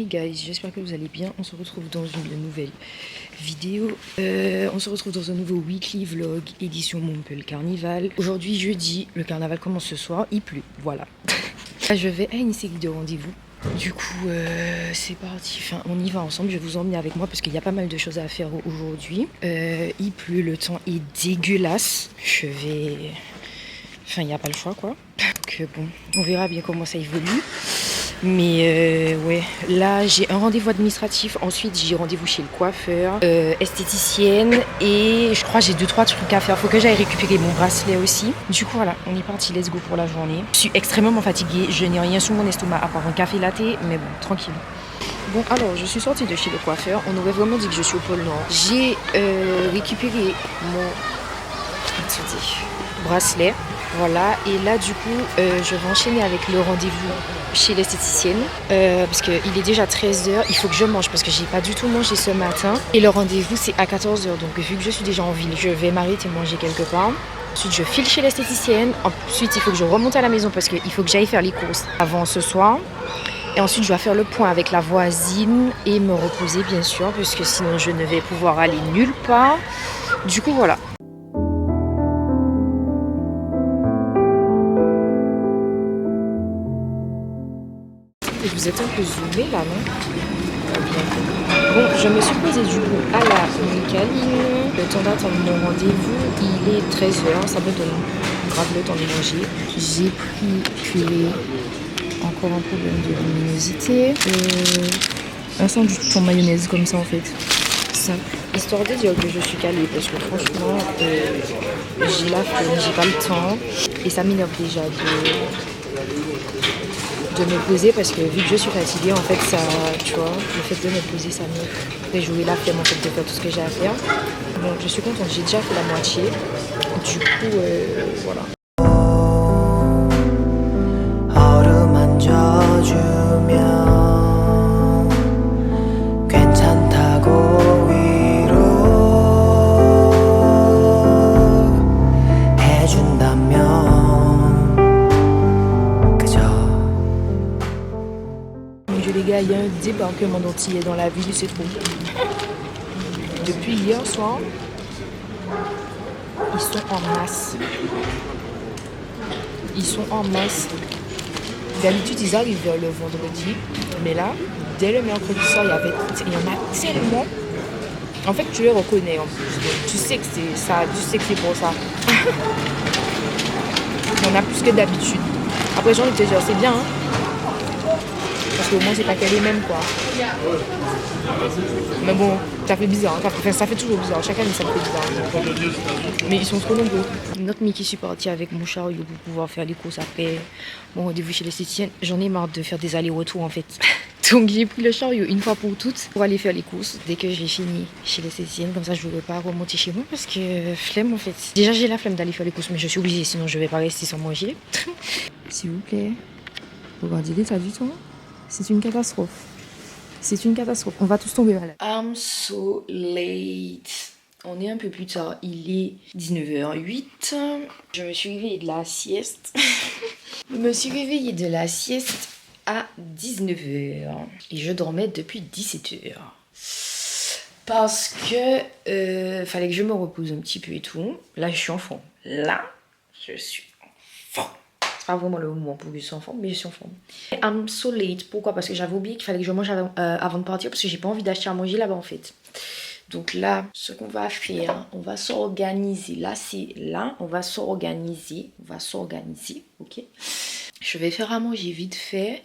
guys, j'espère que vous allez bien. On se retrouve dans une nouvelle vidéo. On se retrouve dans un nouveau weekly vlog édition Montpellier Carnival. Aujourd'hui jeudi, le carnaval commence ce soir, il pleut, voilà. Je vais à une série de rendez-vous. Du coup, c'est parti. Enfin, on y va ensemble. Je vais vous emmener avec moi parce qu'il y a pas mal de choses à faire aujourd'hui. Il pleut, le temps est dégueulasse. Enfin, il n'y a pas le choix, quoi. Donc, bon, on verra bien comment ça évolue. Mais ouais, là j'ai un rendez-vous administratif, ensuite j'ai rendez-vous chez le coiffeur, esthéticienne et je crois que j'ai 2-3 trucs à faire. Faut que j'aille récupérer mon bracelet aussi. Du coup voilà, on est parti, let's go pour la journée. Je suis extrêmement fatiguée, je n'ai rien sous mon estomac à part un café latte, mais bon, tranquille. Bon alors, je suis sortie de chez le coiffeur, on aurait vraiment dit que je suis au pôle Nord. J'ai récupéré mon bracelet. Voilà, et là du coup, je vais enchaîner avec le rendez-vous chez l'esthéticienne parce qu'il est déjà 13h, il faut que je mange parce que j'ai pas du tout mangé ce matin. Et le rendez-vous c'est à 14h, donc vu que je suis déjà en ville, je vais m'arrêter manger quelque part. Ensuite, je file chez l'esthéticienne. Ensuite, il faut que je remonte à la maison parce qu'il faut que j'aille faire les courses avant ce soir. Et ensuite, je dois faire le point avec la voisine et me reposer bien sûr, puisque sinon je ne vais pouvoir aller nulle part. Du coup, voilà. Et vous êtes un peu zoomé là, non? Bon, je me suis posée du coup à la Micaline. Le temps d'attendre mon rendez-vous, il est 13h. Ça me donne grave le temps de manger. J'ai pris encore un problème de luminosité. Un sandwich en mayonnaise comme ça en fait. Simple. Histoire de dire que je suis calée parce que franchement, j'ai la flemme, j'ai pas le temps. Et ça m'énerve déjà de me poser parce que vu que je suis fatiguée en fait ça, tu vois, le fait de me poser ça me fait jouer la flemme en fait de faire tout ce que j'ai à faire. Bon, je suis contente, j'ai déjà fait la moitié. Du coup, voilà. Les gars, il y a un débarquement d'antillais dans la ville, c'est trop. Depuis hier soir, ils sont en masse. Ils sont en masse. D'habitude, ils arrivent vers le vendredi. Mais là, dès le mercredi soir, il y en a tellement. En fait, tu les reconnais en plus. Donc, tu sais que c'est ça. Tu sais que c'est pour ça. Il y en a plus que d'habitude. Après, j'ai envie de te dire, c'est bien, hein. Parce qu'au moins c'est pas qu'elle est même quoi. Mais bon, ça fait bizarre, hein. Ça fait toujours bizarre, chaque année ça me fait bizarre. Mais ils sont trop nombreux. Notre Mickey, je suis partie avec mon chariot pour pouvoir faire les courses après mon rendez-vous chez l'esthéticienne. J'en ai marre de faire des allers-retours en fait. Donc j'ai pris le chariot une fois pour toutes pour aller faire les courses dès que j'ai fini chez l'esthéticienne. Comme ça je ne veux pas remonter chez moi parce que flemme en fait. Déjà j'ai la flemme d'aller faire les courses mais je suis obligée sinon je vais pas rester sans manger. S'il vous plaît, regardez l'état du temps. C'est une catastrophe. C'est une catastrophe. On va tous tomber malade. I'm so late. On est un peu plus tard. Il est 19h08. Je me suis réveillée de la sieste. Je me suis réveillée de la sieste à 19h. Et je dormais depuis 17h. Parce que fallait que je me repose un petit peu et tout. Là, je suis en forme. Là, je suis en forme. Pas vraiment le moment pour que je sois en forme, mais je suis en forme. I'm so late. Pourquoi? Parce que j'avais oublié qu'il fallait que je mange avant de partir parce que j'ai pas envie d'acheter à manger là-bas en fait. Donc là, ce qu'on va faire, on va s'organiser. Là, c'est là, on va s'organiser. On va s'organiser, ok? Je vais faire à manger vite fait.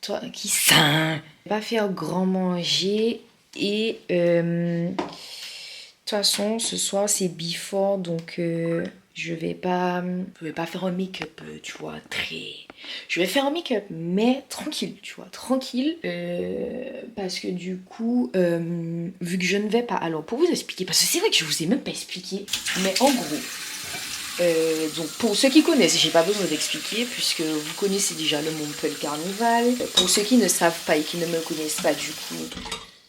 Toi, qui ça? Je vais pas faire grand manger et de toute façon, ce soir c'est before donc. Je vais pas faire un make-up, tu vois, Je vais faire un make-up, mais tranquille, tu vois, tranquille. Parce que du coup, vu que je ne vais pas... Alors, pour vous expliquer, parce que c'est vrai que je vous ai même pas expliqué, mais en gros, donc pour ceux qui connaissent, j'ai pas besoin d'expliquer, puisque vous connaissez déjà le Montpellier Carnival. Pour ceux qui ne savent pas et qui ne me connaissent pas, du coup,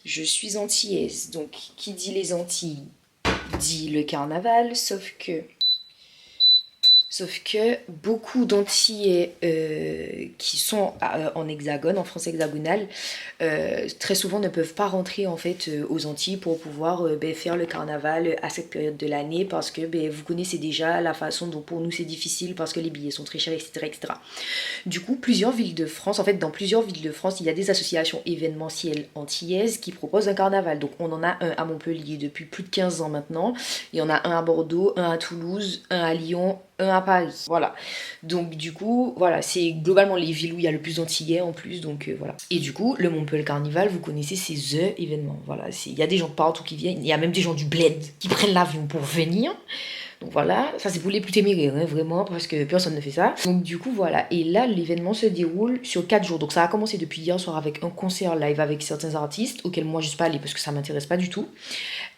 je suis antillaise. Donc, qui dit les Antilles, dit le carnaval, sauf que Sauf que beaucoup d'Antillais qui sont en hexagone, en France hexagonale, très souvent ne peuvent pas rentrer en fait aux Antilles pour pouvoir faire le carnaval à cette période de l'année parce que vous connaissez déjà la façon dont pour nous c'est difficile parce que les billets sont très chers, etc., etc. Du coup, plusieurs villes de France, en fait dans plusieurs villes de France, il y a des associations événementielles antillaises qui proposent un carnaval. Donc on en a un à Montpellier depuis plus de 15 ans maintenant, il y en a un à Bordeaux, un à Toulouse, un à Lyon, un à Paris, voilà. Donc du coup, voilà, c'est globalement les villes où il y a le plus d'Antillais en plus, donc voilà. Et du coup, le Montpellier Carnival, vous connaissez, c'est THE événement, voilà. Il y a des gens de partout qui viennent, il y a même des gens du bled qui prennent l'avion pour venir. Donc voilà, ça c'est pour les plus téméraires, hein, vraiment, parce que personne ne fait ça. Donc du coup, voilà. Et là, l'événement se déroule sur 4 jours. Donc ça a commencé depuis hier soir avec un concert live avec certains artistes, auxquels moi je suis pas allée parce que ça m'intéresse pas du tout.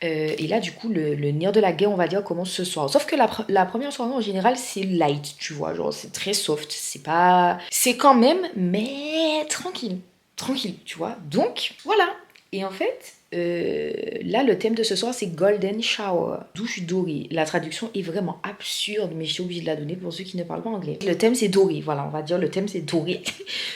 Et là, du coup, le nerf de la guerre, on va dire, commence ce soir. Sauf que la première soirée, en général, c'est light, tu vois. Genre, c'est très soft. C'est pas... C'est quand même, mais tranquille. Tranquille, tu vois. Donc, voilà. Et en fait... là le thème de ce soir c'est Golden Shower, douche dorée. La traduction est vraiment absurde mais j'ai obligé de la donner pour ceux qui ne parlent pas anglais. Le thème c'est doré, voilà, on va dire le thème c'est doré.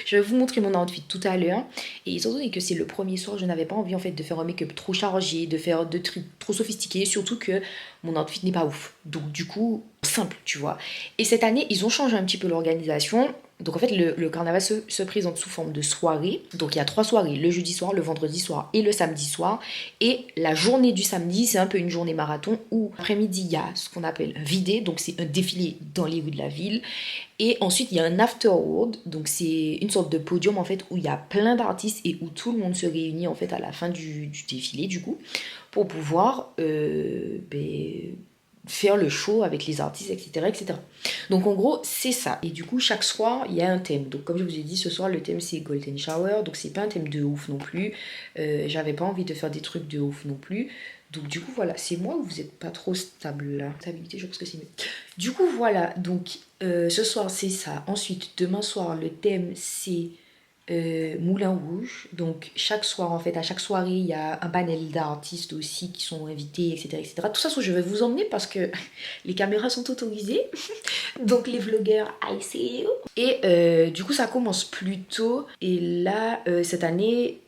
Je vais vous montrer mon outfit tout à l'heure. Et étant donné que c'est le premier soir, je n'avais pas envie en fait de faire un make-up trop chargé, de faire de trucs trop sophistiqués, surtout que mon outfit n'est pas ouf. Donc du coup, simple, tu vois. Et cette année, ils ont changé un petit peu l'organisation. Donc en fait, le carnaval se présente sous forme de soirée. Donc il y a 3 soirées, le jeudi soir, le vendredi soir et le samedi soir. Et la journée du samedi, c'est un peu une journée marathon où après-midi, il y a ce qu'on appelle un vidé. Donc c'est un défilé dans les rues de la ville. Et ensuite, il y a un afterward. Donc c'est une sorte de podium en fait où il y a plein d'artistes et où tout le monde se réunit en fait à la fin du défilé du coup. Pour pouvoir... faire le show avec les artistes, etc., etc. Donc en gros, c'est ça. Et du coup, chaque soir, il y a un thème. Donc comme je vous ai dit, ce soir, le thème, c'est Golden Shower. Donc c'est pas un thème de ouf non plus. J'avais pas envie de faire des trucs de ouf non plus. Donc du coup, voilà. C'est moi ou vous êtes pas trop stable là? Stabilité, je pense que c'est mieux. Du coup, voilà. Donc ce soir, c'est ça. Ensuite, demain soir, le thème, c'est... Moulin Rouge. Donc chaque soir en fait, à chaque soirée il y a un panel d'artistes aussi qui sont invités, etc., etc. Tout ça je vais vous emmener parce que les caméras sont autorisées. Donc les vlogueurs, I see you. Et du coup ça commence plus tôt. Et là cette année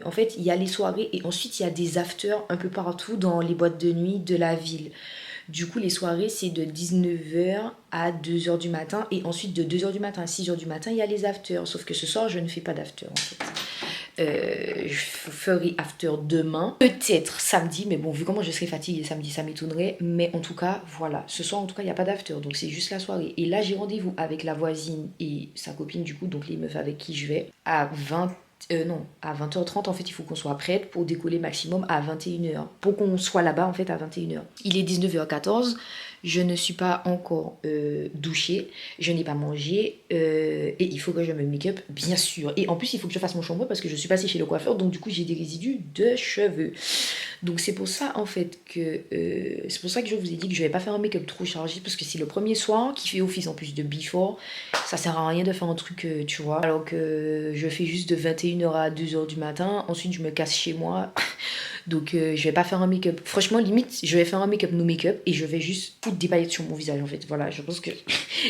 en fait il y a les soirées et ensuite il y a des afters un peu partout dans les boîtes de nuit de la ville. Du coup, les soirées, c'est de 19h à 2h du matin. Et ensuite, de 2h du matin à 6h du matin, il y a les afters. Sauf que ce soir, je ne fais pas d'after, en fait. Je ferai after demain. Peut-être samedi. Mais bon, vu comment je serai fatiguée samedi, ça m'étonnerait. Mais en tout cas, voilà. Ce soir, en tout cas, il n'y a pas d'after. Donc, c'est juste la soirée. Et là, j'ai rendez-vous avec la voisine et sa copine, du coup. Donc, les meufs avec qui je vais. À 20h30 en fait il faut qu'on soit prête pour décoller maximum à 21h pour qu'on soit là-bas en fait à 21h. Il est 19h14, je ne suis pas encore douchée, je n'ai pas mangé et il faut que je me make-up bien sûr. Et en plus il faut que je fasse mon shampoing parce que je suis passée chez le coiffeur donc du coup j'ai des résidus de cheveux. Donc c'est pour ça en fait que c'est pour ça que je vous ai dit que je vais pas faire un make-up trop chargé parce que c'est le premier soir qui fait office en plus de before. Ça sert à rien de faire un truc tu vois alors que je fais juste de 21h à 2h du matin. Ensuite je me casse chez moi. Donc je vais pas faire un make-up. Franchement limite je vais faire un make-up no make-up et je vais juste foutre des paillettes sur mon visage en fait. Voilà je pense que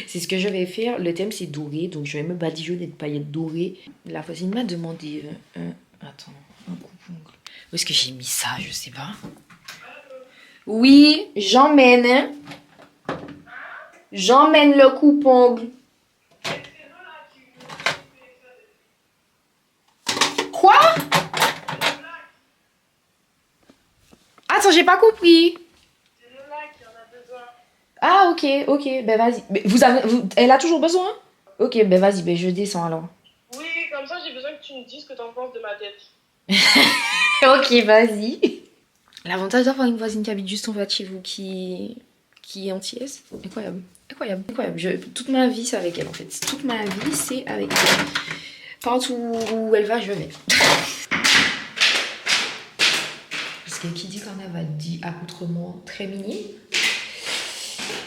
c'est ce que je vais faire. Le thème c'est doré donc je vais me badigeonner de paillettes dorées. La voisine m'a demandé attends un coupe-ongle. Où est-ce que j'ai mis ça? Je sais pas. Oui, j'emmène. J'emmène le coupe-ongle. Quoi? Attends, j'ai pas compris. Ah, ok, ben vas-y. Mais elle a toujours besoin? Ok, ben vas-y, ben je descends alors. Oui, comme ça j'ai besoin que tu me dises ce que t'en penses de ma tête. Ok, vas-y. L'avantage d'avoir une voisine qui habite juste en bas de chez vous qui est antillaise, incroyable. Incroyable, incroyable. Toute ma vie c'est avec elle en fait. Toute ma vie c'est avec elle. Partout où elle va, je vais. Parce que qui dit carnaval dit accoutrement très mini.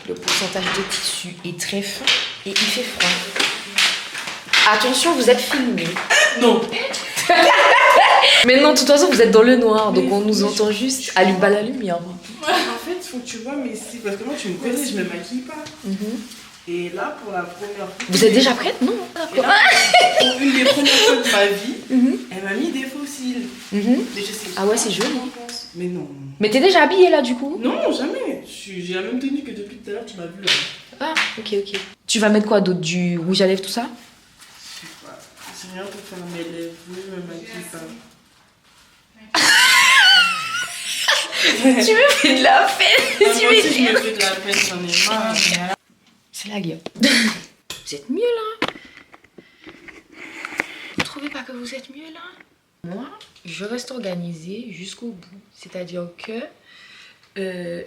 Le pourcentage de tissu est très fin et il fait froid. Attention, vous êtes filmés. Non. Mais non, de toute façon, vous êtes dans le noir, donc on nous entend juste allumer la lumière. En fait, faut que tu vois, mais si, parce que moi tu me connais, je me maquille pas. Et là, pour la première fois... Vous êtes déjà prête? Non. Et là, pour une des premières fois de ma vie, elle m'a mis des fossiles. Mais je sais Ah ouais, pas c'est joli. ce que j'en pense. Mais non. Mais t'es déjà habillée là du coup? Non, jamais. J'ai la même tenue que depuis tout à l'heure, tu m'as vu là. Ah, ok. Tu vas mettre quoi d'autre? Du rouge à lèvres, tout ça? Je sais pas. C'est rien pour faire mes lèvres, me maquiller pas. Tu me fais de la peine. Moi aussi, je me fais de la peine, j'en ai marre. C'est la gueule. Vous êtes mieux là? Vous trouvez pas que vous êtes mieux là? Moi, je reste organisée jusqu'au bout. C'est-à-dire que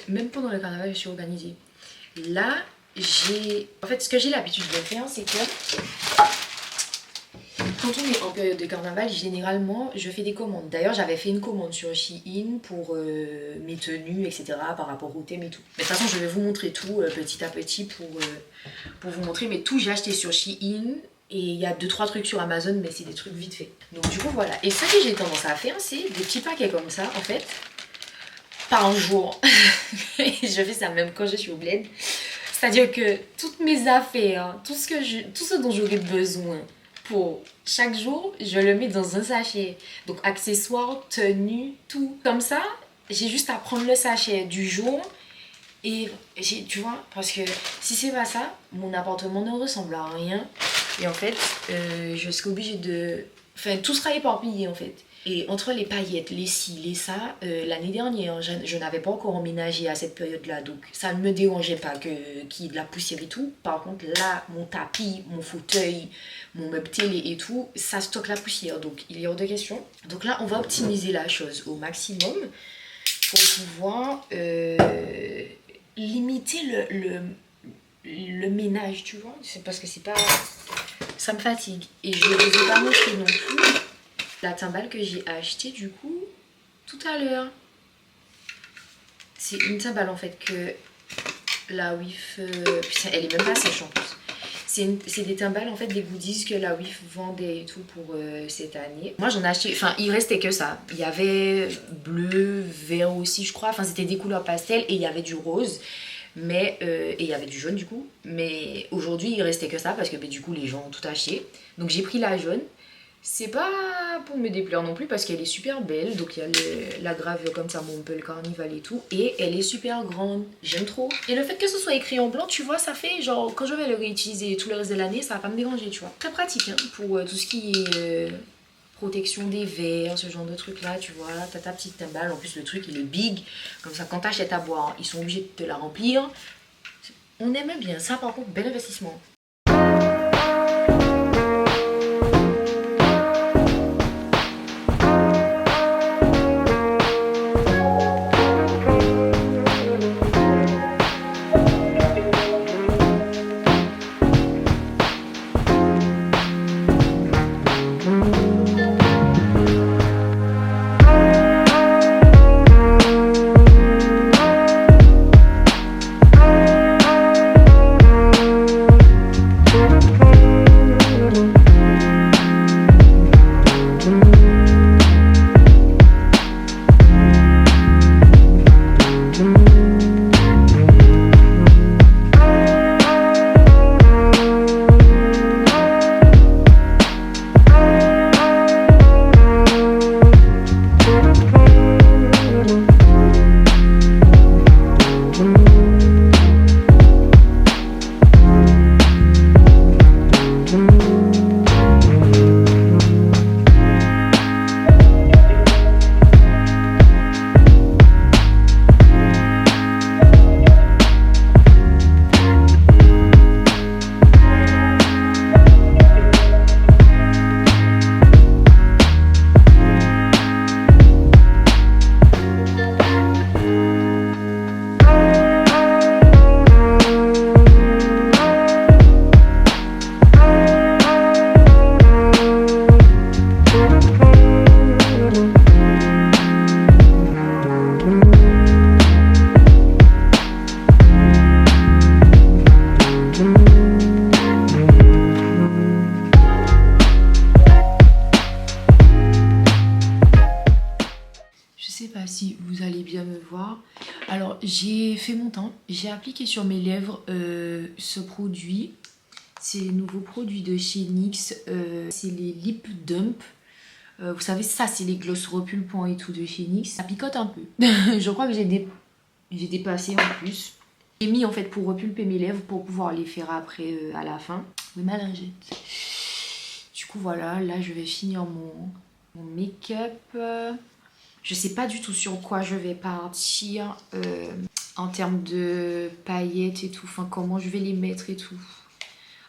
même pendant le carnaval, je suis organisée. Là, en fait, ce que j'ai l'habitude de faire, c'est que quand on est en période de carnaval, généralement, je fais des commandes. D'ailleurs, j'avais fait une commande sur Shein pour mes tenues, etc. par rapport au thème et tout. Mais de toute façon, je vais vous montrer tout petit à petit pour vous montrer. Mais tout, j'ai acheté sur Shein. Et il y a 2-3 trucs sur Amazon, mais c'est des trucs vite fait. Donc du coup, voilà. Et ce que j'ai tendance à faire, c'est des petits paquets comme ça, en fait, par jour. Je fais ça même quand je suis au bled. C'est-à-dire que toutes mes affaires, tout ce dont j'aurais besoin pour chaque jour, je le mets dans un sachet. Donc accessoires, tenues, tout. Comme ça, j'ai juste à prendre le sachet du jour. Et tu vois, parce que si c'est pas ça, mon appartement ne ressemble à rien. Et en fait, je serai obligée de... Enfin, tout sera éparpillé en fait. Et entre les paillettes, les ci, les ça, l'année dernière, je n'avais pas encore emménagé à cette période-là. Donc, ça ne me dérangeait pas qu'il y ait de la poussière et tout. Par contre, là, mon tapis, mon fauteuil, mon meuble télé et tout, ça stocke la poussière. Donc, il y a hors de question. Donc là, on va optimiser la chose au maximum pour pouvoir limiter le ménage, tu vois. C'est parce que c'est pas... Ça me fatigue. Et je ne vous ai pas montré non plus la timbale que j'ai achetée du coup tout à l'heure. C'est une timbale en fait que la WIF... putain, elle est même pas sèche en plus. C'est des timbales en fait, des goodies que la WIF vendait et tout pour cette année. Moi j'en ai acheté, enfin il restait que ça. Il y avait bleu, vert aussi je crois, enfin c'était des couleurs pastel et il y avait du rose. Mais, et il y avait du jaune du coup. Mais aujourd'hui il restait que ça parce que du coup les gens ont tout acheté. Donc j'ai pris la jaune. C'est pas pour me déplaire non plus parce qu'elle est super belle. Donc il y a la gravure comme ça, mon Peul Carnival et tout. Et elle est super grande. J'aime trop. Et le fait que ce soit écrit en blanc, tu vois, ça fait genre quand je vais le réutiliser tout le reste de l'année, ça va pas me déranger, tu vois. Très pratique hein, pour tout ce qui est protection des verres, ce genre de truc là, tu vois. T'as ta petite timbale. En plus, le truc il est big. Comme ça, quand t'achètes à boire, ils sont obligés de te la remplir. On aime bien. Ça, par contre, bel investissement. Alors, j'ai fait mon teint. J'ai appliqué sur mes lèvres ce produit. C'est le nouveau produit de chez NYX. C'est les Lip Dump. Vous savez, ça, c'est les gloss repulpants et tout de chez NYX. Ça picote un peu. Je crois que j'ai dépassé en plus. J'ai mis en fait pour repulper mes lèvres pour pouvoir les faire après à la fin. Oui, ma lingette. Du coup, voilà. Là, je vais finir mon make-up. Je sais pas du tout sur quoi je vais partir en termes de paillettes et tout. Enfin, comment je vais les mettre et tout.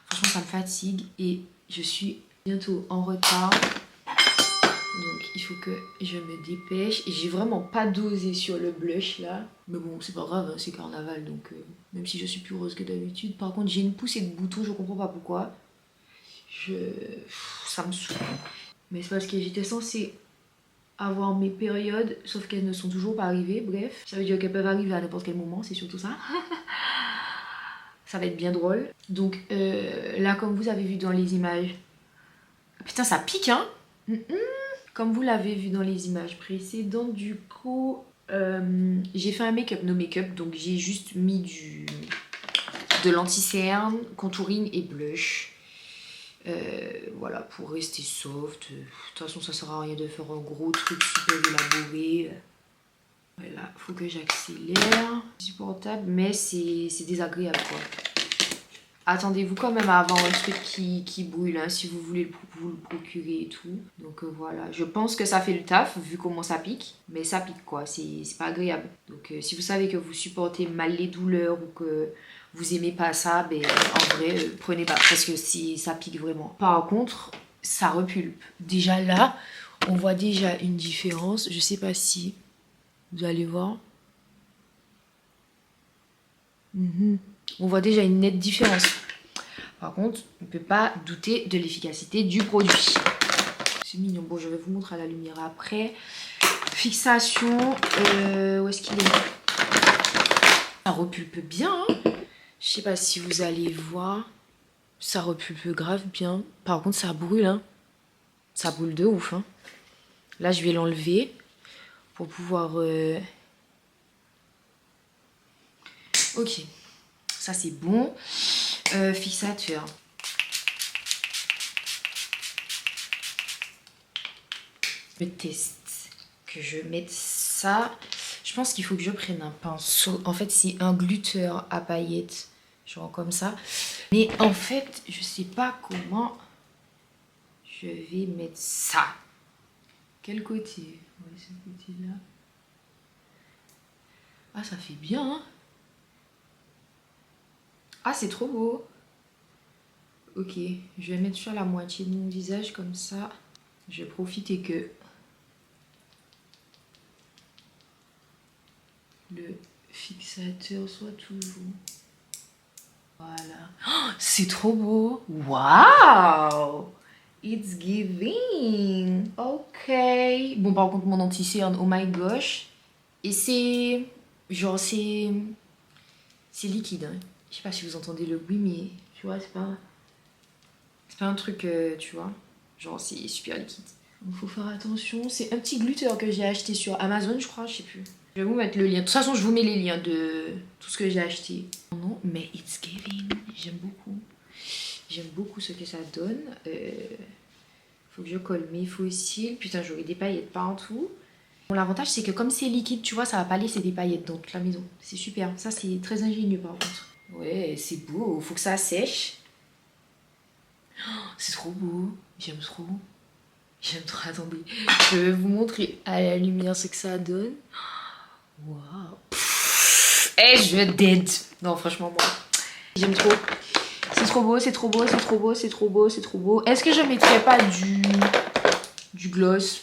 Franchement, ça me fatigue et je suis bientôt en retard. Donc, il faut que je me dépêche. Et j'ai vraiment pas dosé sur le blush là. Mais bon, c'est pas grave, hein, c'est carnaval. Donc, même si je suis plus rose que d'habitude. Par contre, j'ai une poussée de boutons, je comprends pas pourquoi. Ça me saoule. Mais c'est parce que j'étais censée avoir mes périodes, sauf qu'elles ne sont toujours pas arrivées. Bref, ça veut dire qu'elles peuvent arriver à n'importe quel moment, c'est surtout ça. Ça va être bien drôle. Donc là, comme vous avez vu dans les images... Putain, ça pique, hein. Comme vous l'avez vu dans les images précédentes, du coup, j'ai fait un make-up, no make-up. Donc j'ai juste mis de l'anti-cerne, contouring et blush. Voilà, pour rester soft. De toute façon, ça sert à rien de faire un gros truc super élaboré. Voilà, faut que j'accélère. Supportable, mais c'est désagréable, quoi. Attendez-vous quand même à avoir un truc qui brûle, hein, si vous voulez vous le procurer et tout. Donc voilà, je pense que ça fait le taf, vu comment ça pique. Mais ça pique, quoi, c'est pas agréable. Donc si vous savez que vous supportez mal les douleurs ou que vous aimez pas ça, ben, en vrai, prenez pas, parce que ça pique vraiment. Par contre, ça repulpe. Déjà là, on voit déjà une différence. Je sais pas si vous allez voir. On voit déjà une nette différence. Par contre, on ne peut pas douter de l'efficacité du produit. C'est mignon. Bon, je vais vous montrer à la lumière après. Fixation. Où est-ce qu'il est? Ça repulpe bien, hein. Je sais pas si vous allez voir. Ça repulpe grave bien. Par contre, ça brûle, hein. Ça brûle de ouf, hein. Là, je vais l'enlever pour pouvoir... Ok. Ça, c'est bon. Fixateur. Je teste que je mette ça. Je pense qu'il faut que je prenne un pinceau. En fait, c'est un gluteur à paillettes. Genre comme ça. Mais en fait, je sais pas comment je vais mettre ça. Quel côté? Ouais, ce côté-là. Ah, ça fait bien, hein. Ah, c'est trop beau. Ok, je vais mettre sur la moitié de mon visage comme ça. Je vais profiter que le fixateur soit toujours... Voilà. Oh, c'est trop beau. Wow! It's giving. Ok. Bon, par contre, mon anti-cerne, oh my gosh. Et c'est... Genre, c'est liquide, hein. Je sais pas si vous entendez le bruit, mais tu vois, c'est pas un truc, tu vois, genre c'est super liquide. Donc faut faire attention. C'est un petit gluteur que j'ai acheté sur Amazon, je crois, je sais plus. Je vais vous mettre le lien. De toute façon, je vous mets les liens de tout ce que j'ai acheté. Non, mais it's giving. J'aime beaucoup. J'aime beaucoup ce que ça donne. Faut que je colle mes fossiles. Putain, j'aurai des paillettes partout. Bon, l'avantage, c'est que comme c'est liquide, tu vois, ça va pas laisser des paillettes dans toute la maison. C'est super. Ça, c'est très ingénieux par contre. Ouais, c'est beau. Faut que ça sèche. Oh, c'est trop beau. J'aime trop. J'aime trop. Attendez. Je vais vous montrer à la lumière ce que ça donne. Waouh. Eh, je dead. Non, franchement, moi. J'aime trop. C'est trop beau, c'est trop beau, c'est trop beau, c'est trop beau, c'est trop beau. Est-ce que je mettrais pas du gloss?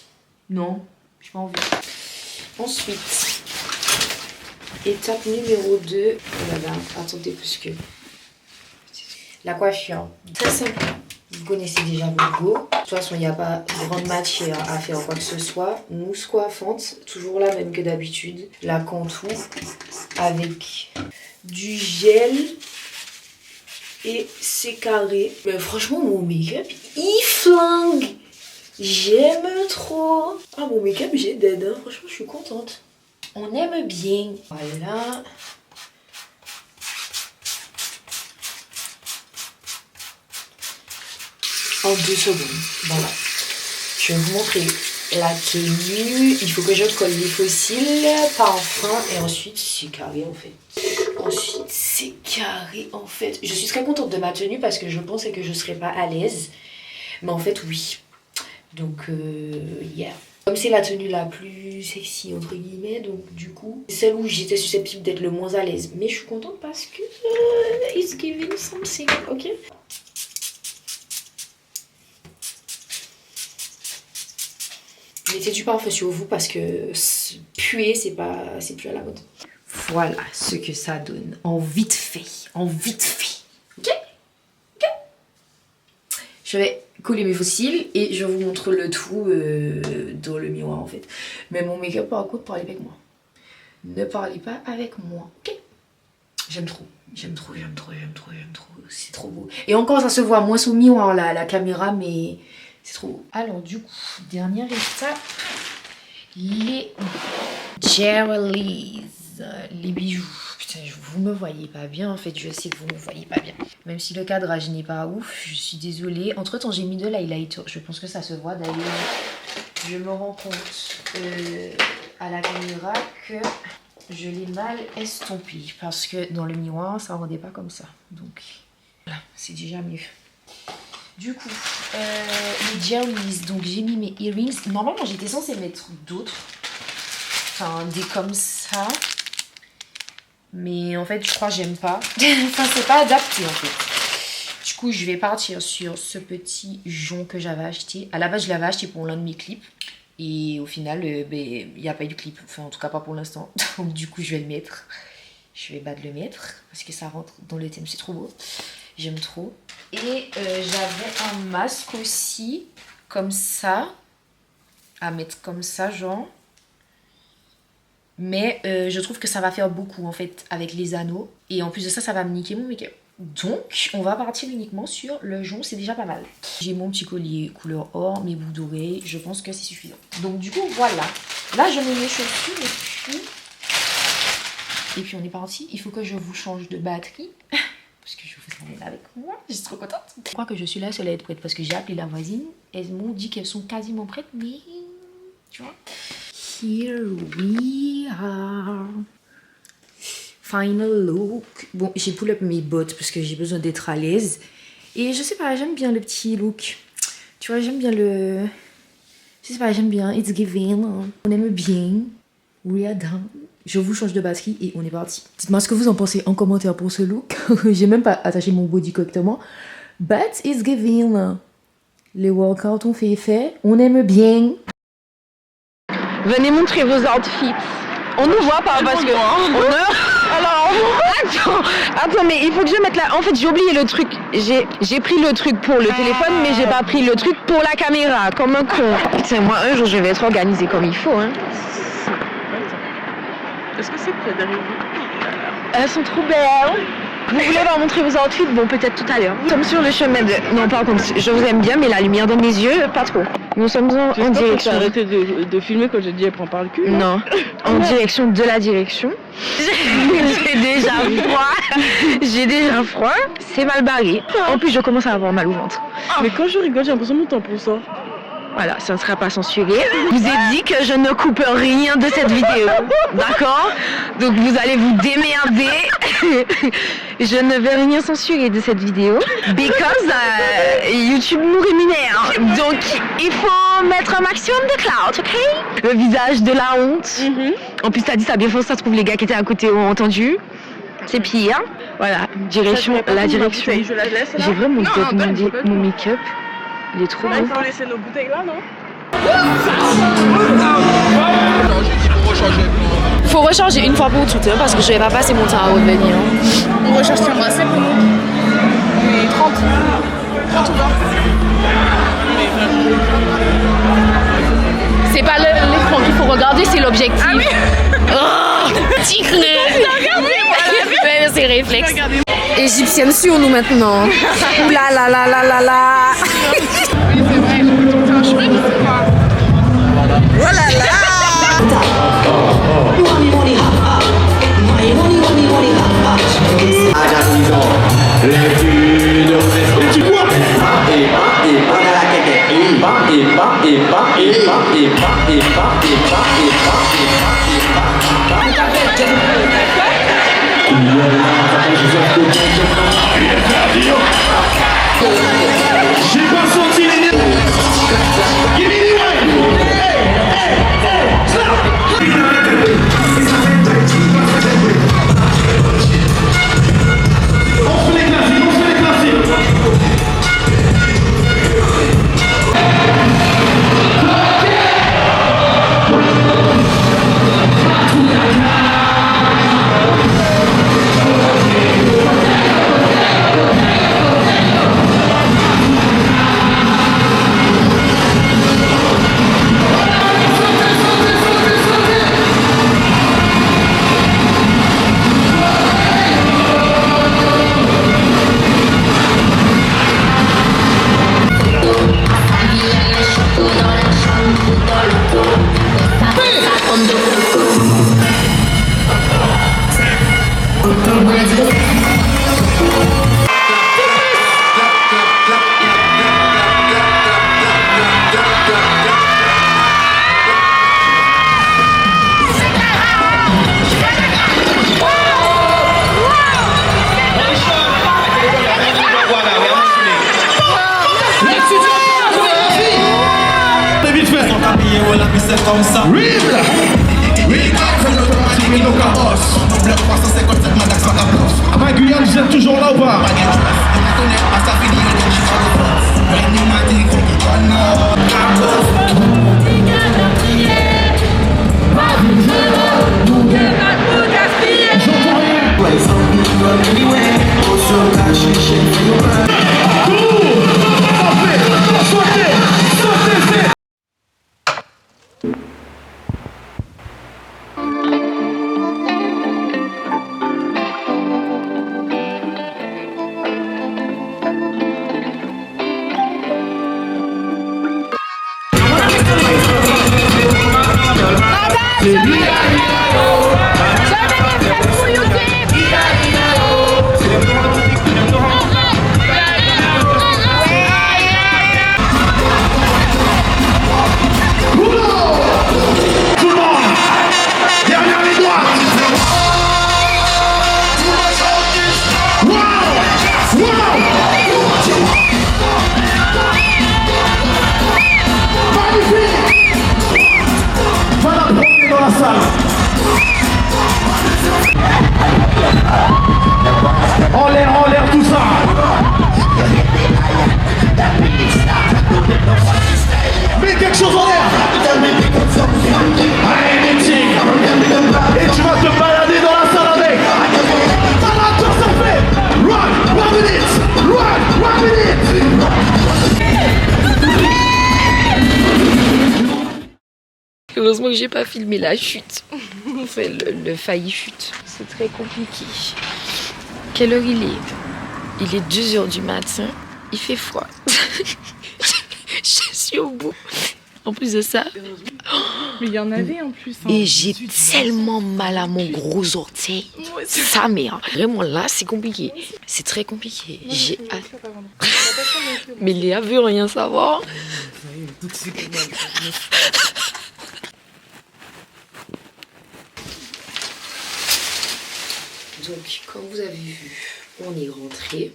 Non. J'ai pas envie. Ensuite, étape numéro 2. Oh là là, attendez, parce que la coiffure, très simple. Vous connaissez déjà le logo. De toute façon, il n'y a pas grande matière à faire quoi que ce soit. Mousse coiffante, toujours la même que d'habitude. La contour avec du gel et c'est carré. Mais franchement, mon make-up, il flingue. J'aime trop. Ah, mon make-up, j'ai dead, hein. Franchement, je suis contente. On aime bien. Voilà. En 2 secondes. Voilà. Je vais vous montrer la tenue. Il faut que je colle les fossiles par fin et ensuite c'est carré en fait. Je suis très contente de ma tenue parce que je pensais que je serais pas à l'aise. Mais en fait oui. Donc yeah. Comme c'est la tenue la plus sexy entre guillemets, donc du coup, c'est celle où j'étais susceptible d'être le moins à l'aise. Mais je suis contente parce que it's giving something, ok? Mettez du parfum sur vous parce que puer, c'est plus à la mode. Voilà ce que ça donne en vite fait, ok? Je vais coller mes fossiles et je vous montre le tout dans le miroir en fait. Mais mon make-up par contre, parlez avec moi. Ne parlez pas avec moi, ok? J'aime trop. C'est trop beau. Et encore ça se voit moins sous miroir la caméra, mais c'est trop beau. Alors du coup, dernière étape, les jewelries, les bijoux. Putain, vous me voyez pas bien en fait, je sais que vous me voyez pas bien. Même si le cadrage n'est pas ouf, je suis désolée. Entre temps, j'ai mis de l'highlighter. Je pense que ça se voit d'ailleurs. Je me rends compte à la caméra que je l'ai mal estompé. Parce que dans le miroir, ça rendait pas comme ça. Donc voilà, c'est déjà mieux. Du coup, les jewelries. Donc j'ai mis mes earrings. Normalement, j'étais censée mettre d'autres. Enfin, des comme ça. Mais en fait, je crois que j'aime pas. Enfin, c'est pas adapté en fait. Du coup, je vais partir sur ce petit jonc que j'avais acheté. À la base, je l'avais acheté pour l'un de mes clips. Et au final, il n'y a pas eu de clip. Enfin, en tout cas, pas pour l'instant. Donc, du coup, je vais le mettre. Je vais le mettre. Parce que ça rentre dans le thème. C'est trop beau. J'aime trop. Et j'avais un masque aussi. Comme ça. À mettre comme ça, genre. Mais je trouve que ça va faire beaucoup en fait avec les anneaux. Et en plus de ça, ça va me niquer mon make-up. Donc, on va partir uniquement sur le jonc, c'est déjà pas mal. J'ai mon petit collier couleur or, mes boucles d'oreilles, je pense que c'est suffisant. Donc du coup, voilà. Là, je mets mes chaussures et puis on est parti. Il faut que je vous change de batterie. Parce que je vous emmène avec moi, je suis trop contente. Je crois que je suis la seule à être prête parce que j'ai appelé la voisine. Elles m'ont dit qu'elles sont quasiment prêtes, mais tu vois. Here we are. Final look. Bon, j'ai pull up mes bottes parce que j'ai besoin d'être à l'aise. Et je sais pas, j'aime bien le petit look. Tu vois, j'aime bien le... Je sais pas, j'aime bien. It's giving. On aime bien. We are done. Je vous change de batterie et on est parti. Dites-moi ce que vous en pensez en commentaire pour ce look. J'ai même pas attaché mon body correctement. But it's giving. Les workouts ont fait effet. On aime bien. Venez montrer vos outfits. On ne voit pas parce que... Alors, attends, mais il faut que je mette là. En fait, j'ai oublié le truc. J'ai pris le truc pour le téléphone, mais j'ai pas pris le truc pour la caméra, comme un con. Putain, moi, un jour, je vais être organisée comme il faut, hein. Est-ce que c'est près d'arriver? Elles sont trop belles. Vous voulez leur montrer vos outfits? Bon, peut-être tout à l'heure. Nous sommes sur le chemin de... Non, par contre, je vous aime bien, mais la lumière dans mes yeux, pas trop. Nous sommes en direction... Tu as arrêté de filmer quand j'ai dit elle prend par le cul? Non, en direction de la direction. J'ai déjà froid. C'est mal barré. En plus, je commence à avoir mal au ventre. Mais quand je rigole, j'ai l'impression de mon temps pour ça. Voilà, ça ne sera pas censuré. Je vous ai dit que je ne coupe rien de cette vidéo. D'accord? Donc vous allez vous démerder. Je ne vais rien censurer de cette vidéo. Because YouTube nous rémunère. Donc il faut mettre un maximum de clout, ok? Le visage de la honte. En plus, t'as dit ça bien fort, ça se trouve les gars qui étaient à côté ont entendu. C'est pire. Voilà, direction, la direction. J'ai vraiment demandé mon make-up. Il est trop beau. Il faut laisser nos bouteilles là, non? Faut recharger une fois pour toutes, hein, parce que je vais pas passer mon temps à revenir. On recharge sur moi, c'est pour nous. Et 30. 30 ou 20. C'est pas l'écran qu'il faut regarder, c'est l'objectif. Ah oui. Oh, petit creux. Ouais, c'est réflexe. Égyptienne sur nous maintenant. Ouh là là là là là là. Oui, c'est vrai. C'est un chemin, c'est pas. Oh là là. Tu vois? J'ai pas senti les nerfs. Give me the wine. Hey, stop. On fait les classiques. Comme ça. Ah, Guyane, vous êtes toujours là ou pas? En l'air, tout ça. Mets quelque chose en l'air. Allez, meeting. Et tu vas te balader dans la salle avec. Voilà, toi ça fait. Run, 1 minute. Run, 1 minute. Heureusement que j'ai pas filmé la chute. Enfin, le failli chute. C'est très compliqué. Quelle heure il est? Il est 2h du matin. Il fait froid. Je suis au bout. En plus de ça. Mais il y en avait en plus. Hein. Et j'ai tellement mal à mon gros orteil. Sa mère. Vraiment là, c'est compliqué. C'est très compliqué. J'ai hâte. Mais Léa veut rien savoir. Donc, comme vous avez vu, on est rentré.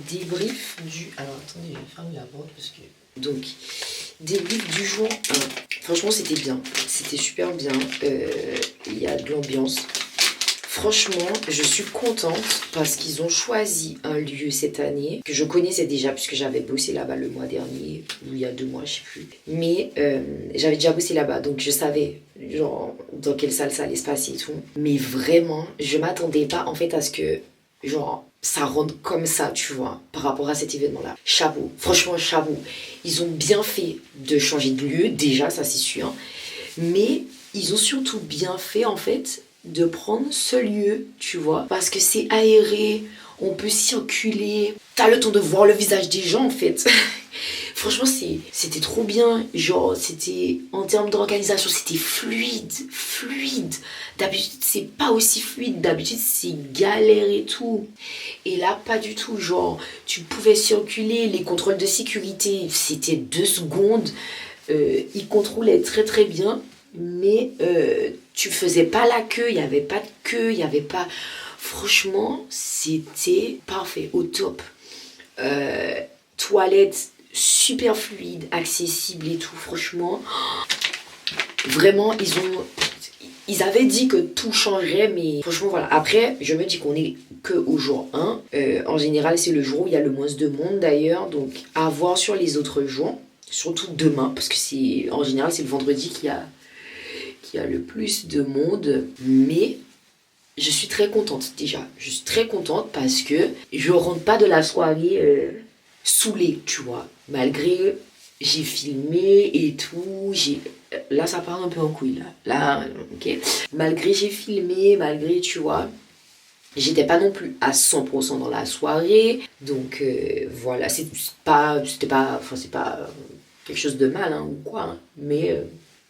Débrief du... Alors, attendez, je vais fermer la porte parce que... Donc, débrief du jour 1. Franchement, c'était bien. C'était super bien. Il y a de l'ambiance. Franchement, je suis contente parce qu'ils ont choisi un lieu cette année que je connaissais déjà puisque j'avais bossé là-bas le mois dernier ou il y a 2 mois, je sais plus. Mais j'avais déjà bossé là-bas, donc je savais genre dans quelle salle ça allait se passer et tout. Mais vraiment, je m'attendais pas en fait à ce que genre ça rentre comme ça, tu vois, par rapport à cet événement-là. Chapeau, franchement chapeau. Ils ont bien fait de changer de lieu, déjà ça c'est sûr. Mais ils ont surtout bien fait en fait de prendre ce lieu, tu vois, parce que c'est aéré, on peut circuler, t'as le temps de voir le visage des gens en fait. Franchement, c'était trop bien. Genre, c'était, en termes d'organisation, c'était fluide. D'habitude, c'est pas aussi fluide. D'habitude, c'est galère et tout. Et là, pas du tout. Genre, tu pouvais circuler. Les contrôles de sécurité, c'était 2 secondes. Ils contrôlaient très bien. Mais tu faisais pas la queue. Il n'y avait pas de queue. Il n'y avait pas... Franchement, c'était parfait. Au top. Toilettes super fluide, accessible et tout, franchement. Vraiment, ils avaient dit que tout changerait, mais franchement, voilà. Après, je me dis qu'on est que au jour 1. En général, c'est le jour où il y a le moins de monde d'ailleurs, donc à voir sur les autres jours. Surtout demain, parce que en général, c'est le vendredi qui a le plus de monde. Mais je suis très contente déjà. Je suis très contente parce que je rentre pas de la soirée saoulée, tu vois. Malgré, j'ai filmé et tout, là ça part un peu en couille là, ok. Malgré j'ai filmé, malgré, tu vois, j'étais pas non plus à 100% dans la soirée, donc voilà, c'est pas quelque chose de mal hein, ou quoi, hein, mais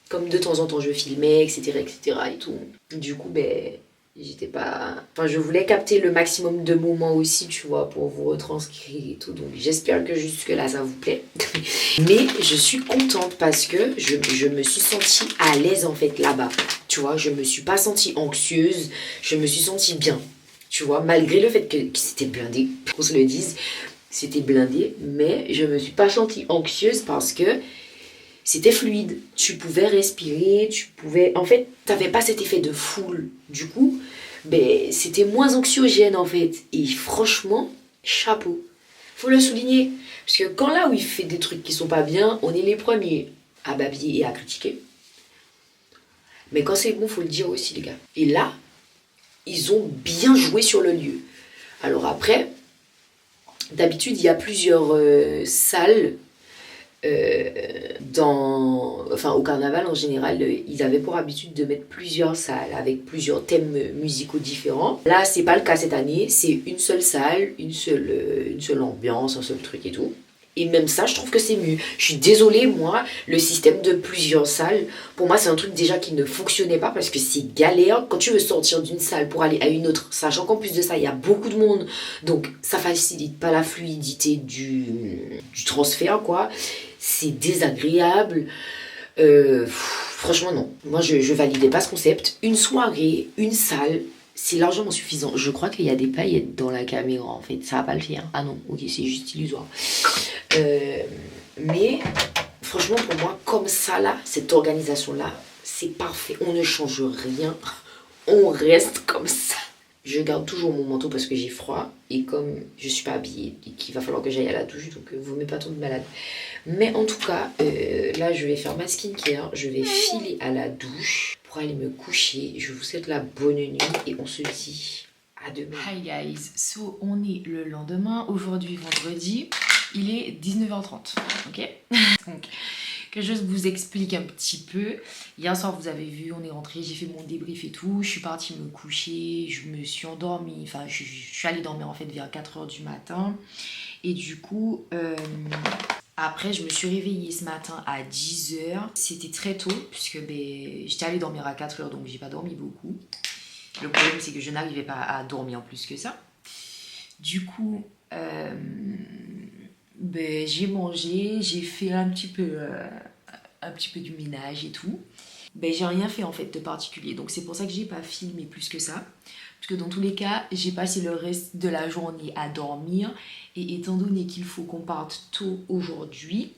comme de temps en temps je filmais, etc. et tout, du coup j'étais pas... Enfin, je voulais capter le maximum de moments aussi, tu vois, pour vous retranscrire et tout. Donc, j'espère que jusque-là, ça vous plaît. Mais je suis contente parce que je me suis sentie à l'aise, en fait, là-bas. Tu vois, je me suis pas sentie anxieuse. Je me suis sentie bien. Tu vois, malgré le fait que c'était blindé, qu'on se le dise, c'était blindé. Mais je me suis pas sentie anxieuse parce que c'était fluide, tu pouvais respirer, en fait, t'avais pas cet effet de foule. Du coup, c'était moins anxiogène en fait. Et franchement, chapeau. Faut le souligner. Parce que quand là où il fait des trucs qui sont pas bien, on est les premiers à babiller et à critiquer. Mais quand c'est bon, faut le dire aussi les gars. Et là, ils ont bien joué sur le lieu. Alors après, d'habitude, il y a plusieurs salles. Au carnaval en général, ils avaient pour habitude de mettre plusieurs salles avec plusieurs thèmes musicaux différents. Là, c'est pas le cas cette année, c'est une seule salle, une seule ambiance, un seul truc et tout. Et même ça, je trouve que c'est mieux. Je suis désolée, moi, le système de plusieurs salles, pour moi, c'est un truc déjà qui ne fonctionnait pas parce que c'est galère. Quand tu veux sortir d'une salle pour aller à une autre, sachant qu'en plus de ça, il y a beaucoup de monde, donc ça facilite pas la fluidité du transfert, quoi. C'est désagréable. Franchement, non. Moi, je validais pas ce concept. Une soirée, une salle, c'est largement suffisant. Je crois qu'il y a des paillettes dans la caméra, en fait. Ça va pas le faire. Ah non, ok, c'est juste illusoire. Mais, franchement, pour moi, comme ça, là, cette organisation-là, c'est parfait. On ne change rien. On reste comme ça. Je garde toujours mon manteau parce que j'ai froid. Et comme je suis pas habillée et qu'il va falloir que j'aille à la douche, donc vous mettez pas trop de malade. Mais en tout cas, là, je vais faire ma skincare. Je vais filer à la douche pour aller me coucher. Je vous souhaite la bonne nuit et on se dit à demain. Hi guys, so on est le lendemain. Aujourd'hui, vendredi, il est 19h30. Ok. Donc, que je vous explique un petit peu. Hier soir, vous avez vu, on est rentré, j'ai fait mon débrief et tout. Je suis partie me coucher, je me suis endormie. Enfin, je suis allée dormir en fait vers 4h du matin. Et du coup, après, je me suis réveillée ce matin à 10h. C'était très tôt, puisque j'étais allée dormir à 4h, donc j'ai pas dormi beaucoup. Le problème, c'est que je n'arrivais pas à dormir plus que ça. Du coup, j'ai mangé, j'ai fait un petit peu du ménage et tout. J'ai rien fait en fait de particulier, donc c'est pour ça que j'ai pas filmé plus que ça. Parce que dans tous les cas, j'ai passé le reste de la journée à dormir. Et étant donné qu'il faut qu'on parte tôt aujourd'hui,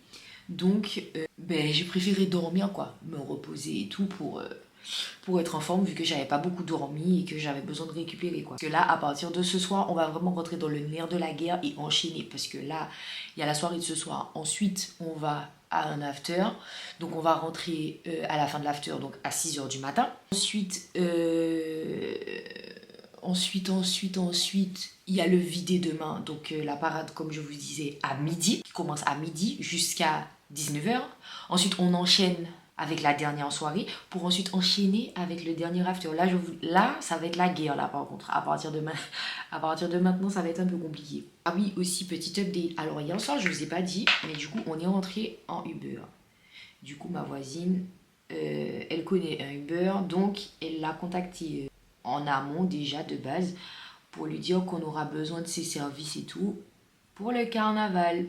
donc j'ai préféré dormir quoi, me reposer et tout pour être en forme vu que j'avais pas beaucoup dormi et que j'avais besoin de récupérer quoi. Parce que là, à partir de ce soir, on va vraiment rentrer dans le nerf de la guerre et enchaîner. Parce que là, il y a la soirée de ce soir. Ensuite, on va à un after. Donc on va rentrer à la fin de l'after, donc à 6h du matin. Ensuite, il y a le vidé demain, donc la parade, comme je vous disais, à midi, qui commence à midi jusqu'à 19h. Ensuite, on enchaîne avec la dernière soirée pour ensuite enchaîner avec le dernier after. Là, ça va être la guerre là par contre. À partir de maintenant, ça va être un peu compliqué. Ah oui, aussi petit update. Alors hier soir, je vous ai pas dit, mais du coup, on est rentré en Uber. Du coup, ma voisine, elle connaît un Uber, donc elle l'a contacté en amont déjà de base pour lui dire qu'on aura besoin de ses services et tout pour le carnaval.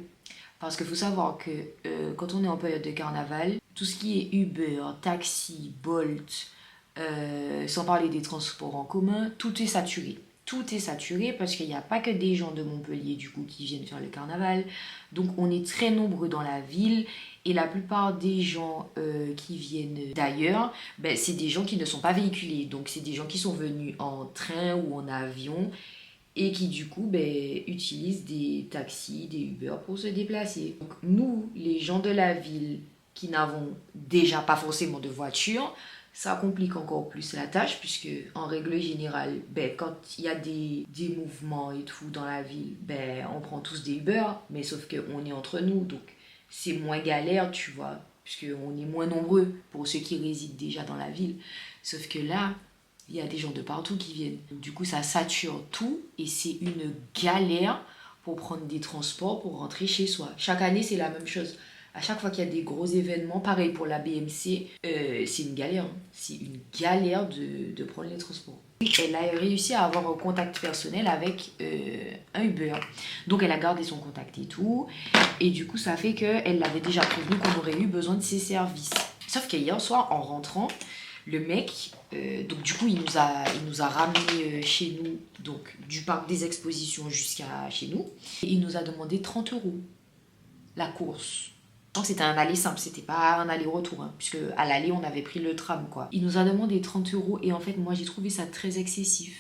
Parce qu'il faut savoir que quand on est en période de carnaval, tout ce qui est Uber, taxi, Bolt, sans parler des transports en commun, tout est saturé. Tout est saturé parce qu'il n'y a pas que des gens de Montpellier du coup qui viennent faire le carnaval. Donc on est très nombreux dans la ville et la plupart des gens qui viennent d'ailleurs, ben, c'est des gens qui ne sont pas véhiculés. Donc c'est des gens qui sont venus en train ou en avion et qui du coup utilisent des taxis, des Uber pour se déplacer. Donc nous, les gens de la ville qui n'avons déjà pas forcément de voiture, ça complique encore plus la tâche puisque en règle générale, quand il y a des mouvements et tout dans la ville, on prend tous des Uber, mais sauf qu'on est entre nous, donc c'est moins galère, tu vois, puisqu'on est moins nombreux pour ceux qui résident déjà dans la ville. Sauf que là, il y a des gens de partout qui viennent. Du coup, ça sature tout et c'est une galère pour prendre des transports pour rentrer chez soi. Chaque année, c'est la même chose. À chaque fois qu'il y a des gros événements, pareil pour la BMC, c'est une galère. C'est une galère de prendre les transports. Elle a réussi à avoir un contact personnel avec un Uber. Donc elle a gardé son contact et tout. Et du coup, ça fait qu'elle l'avait déjà prévenu qu'on aurait eu besoin de ses services. Sauf qu'hier soir, en rentrant, le mec, donc du coup, il nous a ramené chez nous, donc du parc des expositions jusqu'à chez nous. Et il nous a demandé 30 € la course. Donc c'était un aller simple, c'était pas un aller-retour, hein, puisque à l'aller on avait pris le tram quoi. Il nous a demandé 30 € et en fait moi j'ai trouvé ça très excessif.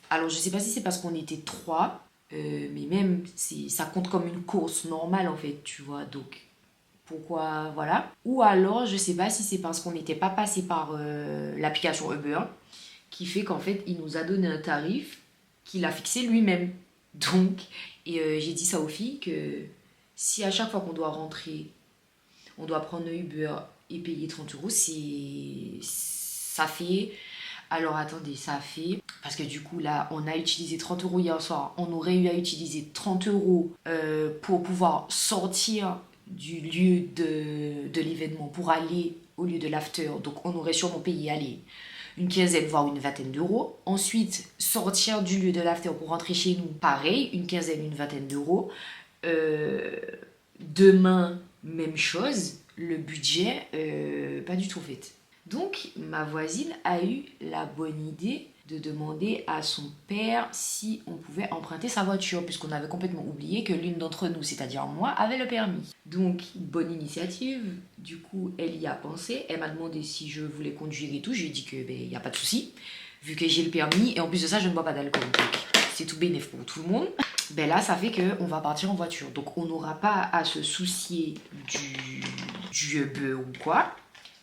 Alors je sais pas si c'est parce qu'on était 3, mais même ça compte comme une course normale en fait, tu vois, donc pourquoi voilà. Ou alors je sais pas si c'est parce qu'on n'était pas passé par l'application Uber qui fait qu'en fait il nous a donné un tarif qu'il a fixé lui-même. Donc, j'ai dit ça aux filles que si à chaque fois qu'on doit rentrer, on doit prendre un Uber et payer 30 €, ça fait... Alors attendez, ça fait... Parce que du coup là, on a utilisé 30 € hier soir. On aurait eu à utiliser 30 € pour pouvoir sortir du lieu de l'événement pour aller au lieu de l'after. Donc on aurait sûrement payé aller une quinzaine voire une vingtaine d'euros. Ensuite, sortir du lieu de l'after pour rentrer chez nous, pareil, une quinzaine, une vingtaine d'euros. Demain, même chose, le budget, pas du tout fait. Donc, ma voisine a eu la bonne idée de demander à son père si on pouvait emprunter sa voiture, puisqu'on avait complètement oublié que l'une d'entre nous, c'est-à-dire moi, avait le permis. Donc, bonne initiative. Du coup, elle y a pensé. Elle m'a demandé si je voulais conduire et tout. Je lui ai dit que y a pas de souci, vu que j'ai le permis. Et en plus de ça, je ne bois pas d'alcool. Donc, c'est tout bénéf pour tout le monde. Là, ça fait qu'on va partir en voiture. Donc, on n'aura pas à se soucier du Uber ou quoi.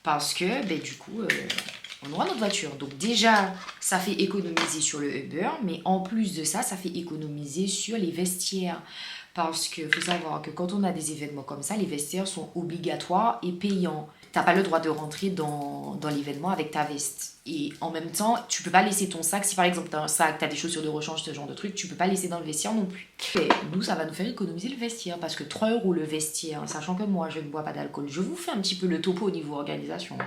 Parce que, du coup, on aura notre voiture. Donc, déjà, ça fait économiser sur le Uber. Mais en plus de ça, ça fait économiser sur les vestiaires. Parce qu'il faut savoir que quand on a des événements comme ça, les vestiaires sont obligatoires et payants. T'as pas le droit de rentrer dans l'événement avec ta veste. Et en même temps, tu peux pas laisser ton sac. Si par exemple t'as un sac, t'as des chaussures de rechange, ce genre de truc, tu peux pas laisser dans le vestiaire non plus. Et nous, ça va nous faire économiser le vestiaire. Parce que 3 € le vestiaire, sachant que moi, je ne bois pas d'alcool. Je vous fais un petit peu le topo au niveau organisation.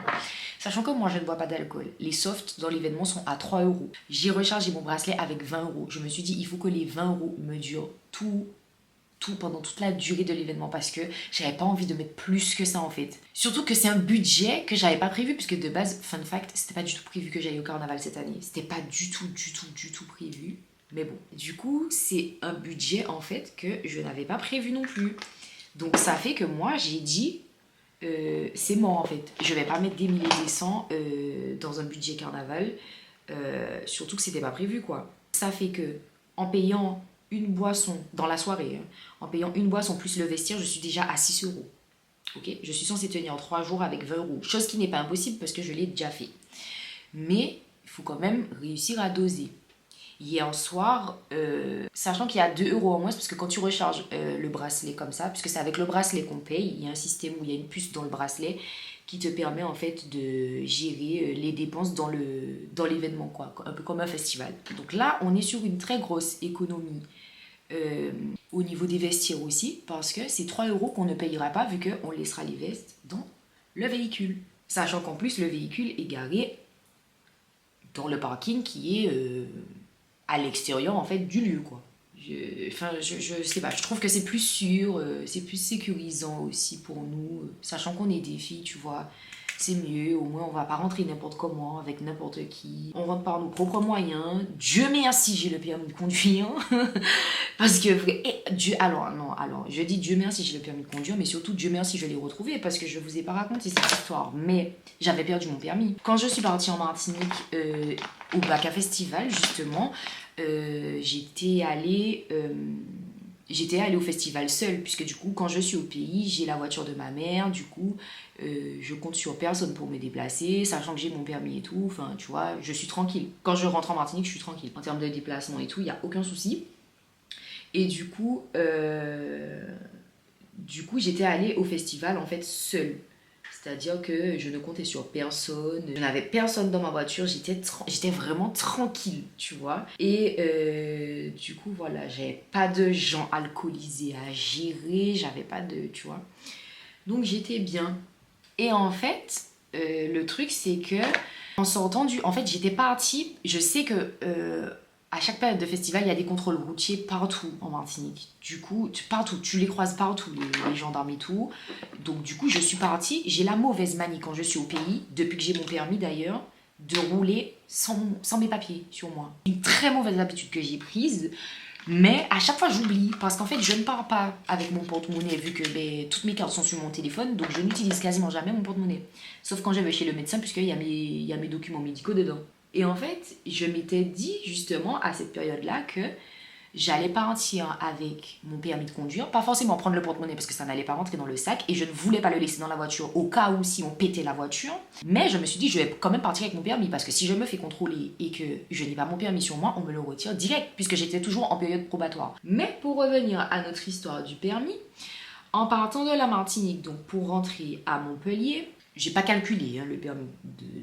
Sachant que moi, je ne bois pas d'alcool. Les softs dans l'événement sont à 3 €. J'ai rechargé mon bracelet avec 20 €. Je me suis dit, il faut que les 20 € me durent tout pendant toute la durée de l'événement parce que j'avais pas envie de mettre plus que ça en fait. Surtout que c'est un budget que j'avais pas prévu puisque de base, fun fact, c'était pas du tout prévu que j'aille au carnaval cette année. C'était pas du tout prévu. Mais bon, du coup, c'est un budget en fait que je n'avais pas prévu non plus. Donc ça fait que moi, j'ai dit, c'est mort en fait. Je vais pas mettre des milliers et des cents dans un budget carnaval, surtout que c'était pas prévu quoi. Ça fait que en payant une boisson dans la soirée, en payant une boisson plus le vestiaire, je suis déjà à 6 €. Ok, je suis censée tenir 3 jours avec 20 €, chose qui n'est pas impossible parce que je l'ai déjà fait. Mais il faut quand même réussir à doser. hier soir, sachant qu'il y a 2 € en moins, parce que quand tu recharges le bracelet comme ça, puisque c'est avec le bracelet qu'on paye, il y a un système où il y a une puce dans le bracelet qui te permet en fait de gérer les dépenses dans l'événement, quoi, un peu comme un festival. Donc là, on est sur une très grosse économie au niveau des vestiaires aussi, parce que c'est 3 € qu'on ne payera pas vu qu'on laissera les vestes dans le véhicule. Sachant qu'en plus, le véhicule est garé dans le parking qui est à l'extérieur en fait du lieu, quoi. Je sais pas, je trouve que c'est plus sûr, c'est plus sécurisant aussi pour nous, sachant qu'on est des filles, tu vois, c'est mieux, au moins on va pas rentrer n'importe comment, avec n'importe qui, on rentre par nos propres moyens. Dieu merci, j'ai le permis de conduire, parce que, je dis Dieu merci, j'ai le permis de conduire, mais surtout Dieu merci, je l'ai retrouvé, parce que je vous ai pas raconté cette histoire, mais j'avais perdu mon permis. Quand je suis partie en Martinique, au Baka Festival, justement, j'étais allée au festival seule, puisque du coup quand je suis au pays j'ai la voiture de ma mère, du coup je compte sur personne pour me déplacer, sachant que j'ai mon permis et tout, enfin tu vois, je suis tranquille. Quand je rentre en Martinique je suis tranquille, en termes de déplacement et tout, il n'y a aucun souci. Et du coup j'étais allée au festival en fait seule. C'est-à-dire que je ne comptais sur personne, je n'avais personne dans ma voiture, j'étais vraiment tranquille, tu vois. Et du coup, voilà, j'avais pas de gens alcoolisés à gérer, j'avais pas de, tu vois. Donc j'étais bien. Et en fait, le truc c'est que, en sortant en fait, j'étais partie, je sais que... à chaque période de festival, il y a des contrôles routiers partout en Martinique. Du coup, tu les croises partout, les gendarmes et tout. Donc du coup, je suis partie. J'ai la mauvaise manie quand je suis au pays, depuis que j'ai mon permis d'ailleurs, de rouler sans mes papiers sur moi. Une très mauvaise habitude que j'ai prise, mais à chaque fois j'oublie. Parce qu'en fait, je ne pars pas avec mon porte-monnaie, vu que toutes mes cartes sont sur mon téléphone, donc je n'utilise quasiment jamais mon porte-monnaie. Sauf quand je vais chez le médecin, puisqu'il y a mes documents médicaux dedans. Et en fait, je m'étais dit justement à cette période-là que j'allais partir avec mon permis de conduire, pas forcément prendre le porte-monnaie parce que ça n'allait pas rentrer dans le sac et je ne voulais pas le laisser dans la voiture au cas où si on pétait la voiture. Mais je me suis dit, je vais quand même partir avec mon permis parce que si je me fais contrôler et que je n'ai pas mon permis sur moi, on me le retire direct puisque j'étais toujours en période probatoire. Mais pour revenir à notre histoire du permis, en partant de la Martinique, donc pour rentrer à Montpellier, j'ai pas calculé le permis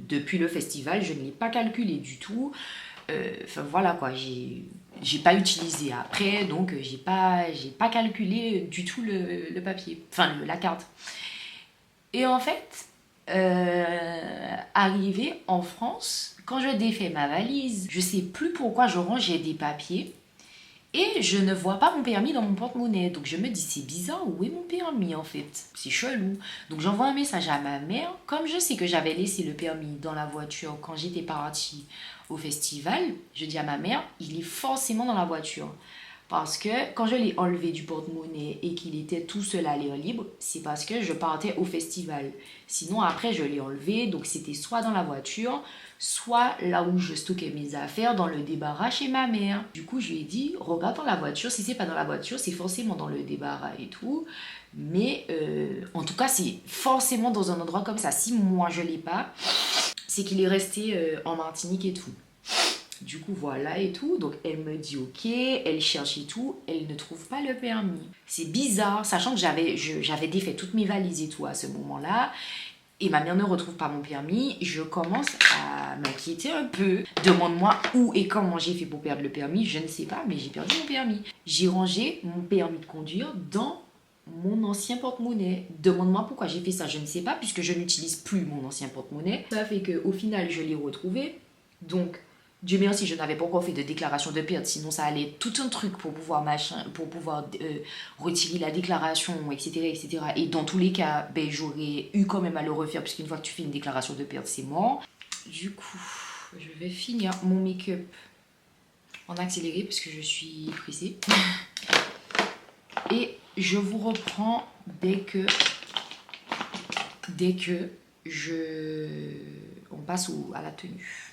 depuis le festival, je ne l'ai pas calculé du tout. Enfin voilà quoi, j'ai pas utilisé après, donc j'ai pas calculé du tout le papier, enfin la carte. Et en fait, arrivé en France, quand je défais ma valise, je sais plus pourquoi je rangeais des papiers. Et je ne vois pas mon permis dans mon porte-monnaie. Donc je me dis, c'est bizarre, où est mon permis en fait? C'est chelou. Donc j'envoie un message à ma mère. Comme je sais que j'avais laissé le permis dans la voiture quand j'étais partie au festival, je dis à ma mère, il est forcément dans la voiture. Parce que quand je l'ai enlevé du porte-monnaie et qu'il était tout seul à l'air libre, c'est parce que je partais au festival. Sinon après je l'ai enlevé, donc c'était soit dans la voiture, soit là où je stockais mes affaires, dans le débarras chez ma mère. Du coup je lui ai dit, regarde dans la voiture, si c'est pas dans la voiture, c'est forcément dans le débarras et tout. Mais en tout cas c'est forcément dans un endroit comme ça. Si moi je l'ai pas, c'est qu'il est resté en Martinique et tout. Du coup voilà et tout, donc elle me dit ok, elle cherche et tout, elle ne trouve pas le permis. C'est bizarre, sachant que j'avais défait toutes mes valises et tout à ce moment-là, et ma mère ne retrouve pas mon permis. Je commence à m'inquiéter un peu. Demande-moi où et comment j'ai fait pour perdre le permis, je ne sais pas, mais j'ai perdu mon permis. J'ai rangé mon permis de conduire dans mon ancien porte-monnaie. Demande-moi pourquoi j'ai fait ça, je ne sais pas, puisque je n'utilise plus mon ancien porte-monnaie. Ça fait qu'au final je l'ai retrouvé, donc Dieu merci, je n'avais pas encore fait de déclaration de perte, sinon ça allait être tout un truc pour pouvoir retirer la déclaration, etc., etc. Et dans tous les cas, j'aurais eu quand même à le refaire, puisqu'une fois que tu fais une déclaration de perte, c'est mort. Du coup, je vais finir mon make-up en accéléré, parce que je suis pressée. Et je vous reprends dès que on passe à la tenue.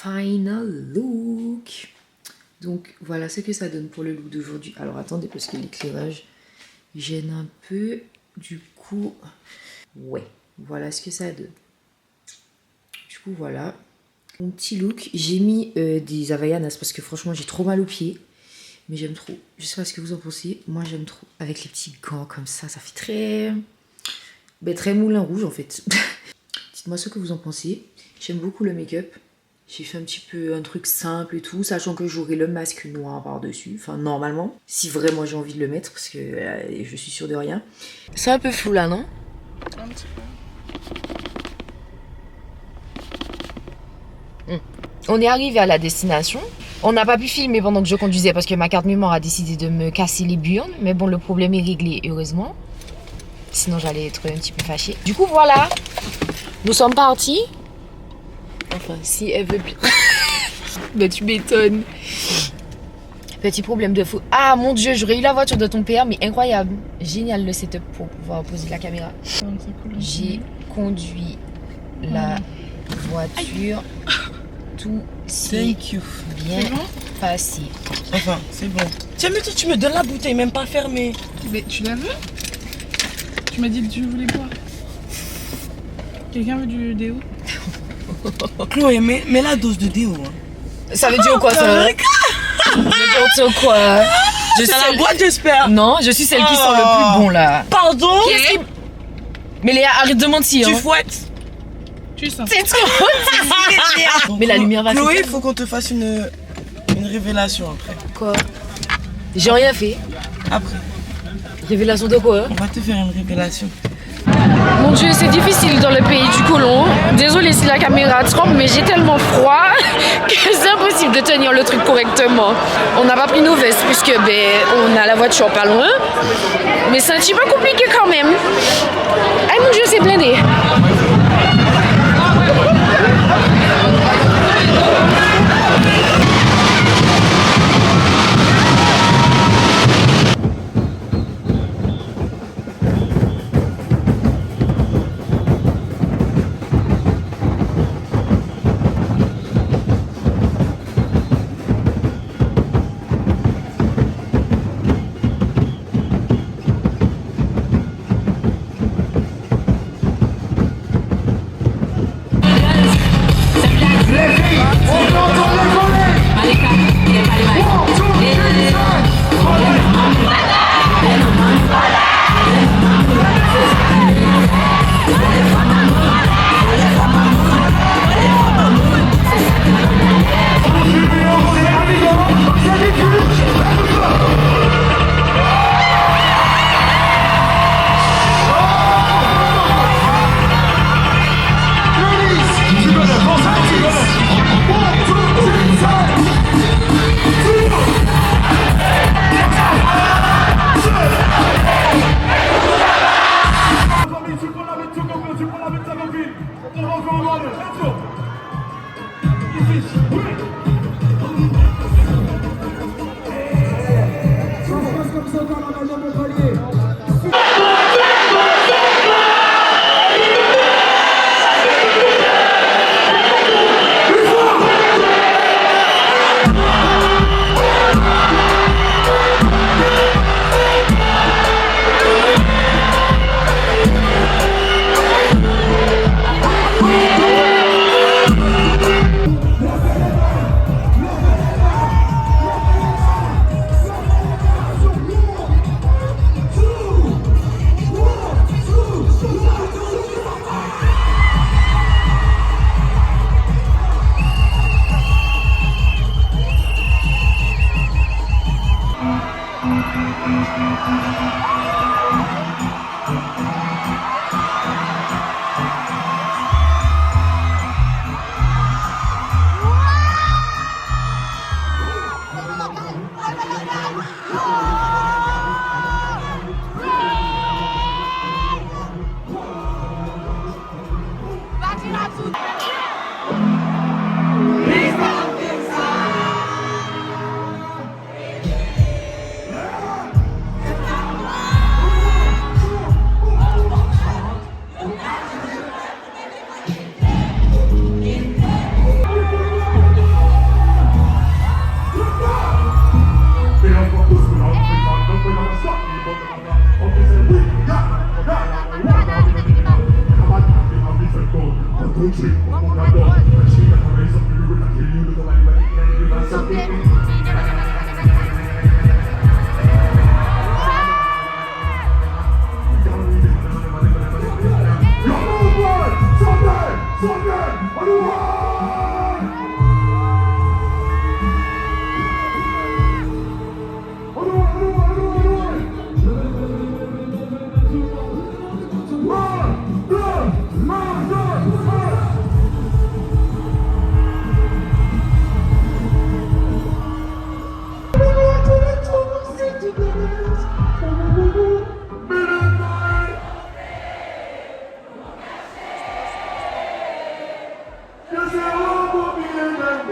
final look. Donc voilà ce que ça donne pour le look d'aujourd'hui. Alors attendez parce que l'éclairage gêne un peu. Du coup, ouais, voilà ce que ça donne. Du coup voilà, mon petit look. J'ai mis des Havaianas parce que franchement j'ai trop mal aux pieds. Mais j'aime trop. Je sais pas ce que vous en pensez. Moi j'aime trop. Avec les petits gants comme ça fait très... Ben, très moulin rouge en fait. Dites-moi ce que vous en pensez. J'aime beaucoup le make-up. J'ai fait un petit peu un truc simple et tout, sachant que j'aurai le masque noir par-dessus. Enfin, normalement, si vraiment j'ai envie de le mettre, parce que je suis sûre de rien. C'est un peu flou là, non? Un petit peu. On est arrivé à la destination. On n'a pas pu filmer pendant que je conduisais parce que ma carte mémoire a décidé de me casser les burnes. Mais bon, le problème est réglé, heureusement. Sinon, j'allais être un petit peu fâchée. Du coup, voilà. Nous sommes partis. Enfin, si elle veut bien. Mais tu m'étonnes. Petit problème de fou. Ah mon dieu, j'aurais eu la voiture de ton père, mais incroyable. Génial le setup pour pouvoir poser la caméra. J'ai conduit la voiture. Tout s'est bien passé. Enfin, c'est bon. Tiens, mais toi, tu me donnes la bouteille, même pas fermée. Mais tu l'as vu? Tu m'as dit que tu voulais boire. Quelqu'un veut du déo? Chloé, mets la dose de déo. Hein. Ça veut dire quoi ça? N'importe quoi. Je C'est suis la boîte, j'espère. Non, je suis celle qui sent le plus bon là. Pardon? Qui est-ce qui... Mais Léa, arrête de mentir. Tu Hein. fouettes. Tu sens. C'est trop. Mais la lumière va Chloé, il s'éteindre. faut qu'on te fasse une révélation après. Quoi? J'ai rien fait. Après, Révélation de quoi? on va te faire une révélation. Mon dieu, c'est difficile dans le pays du colon. Désolée si la caméra tremble, mais j'ai tellement froid que c'est impossible de tenir le truc correctement. On n'a pas pris nos vestes puisque on a la voiture pas loin. Mais c'est un petit peu compliqué quand même. Ah mon dieu, c'est blindé.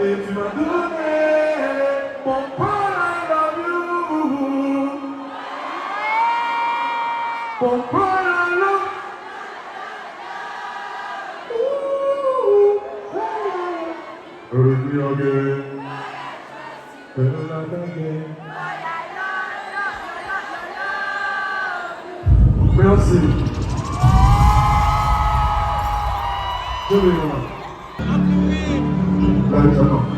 et tu m'as donné mon cœur, I love you. Mon cœur, I love you. Hurt me again. Hurt me again. Merci. Je vais là. Là, j'attends.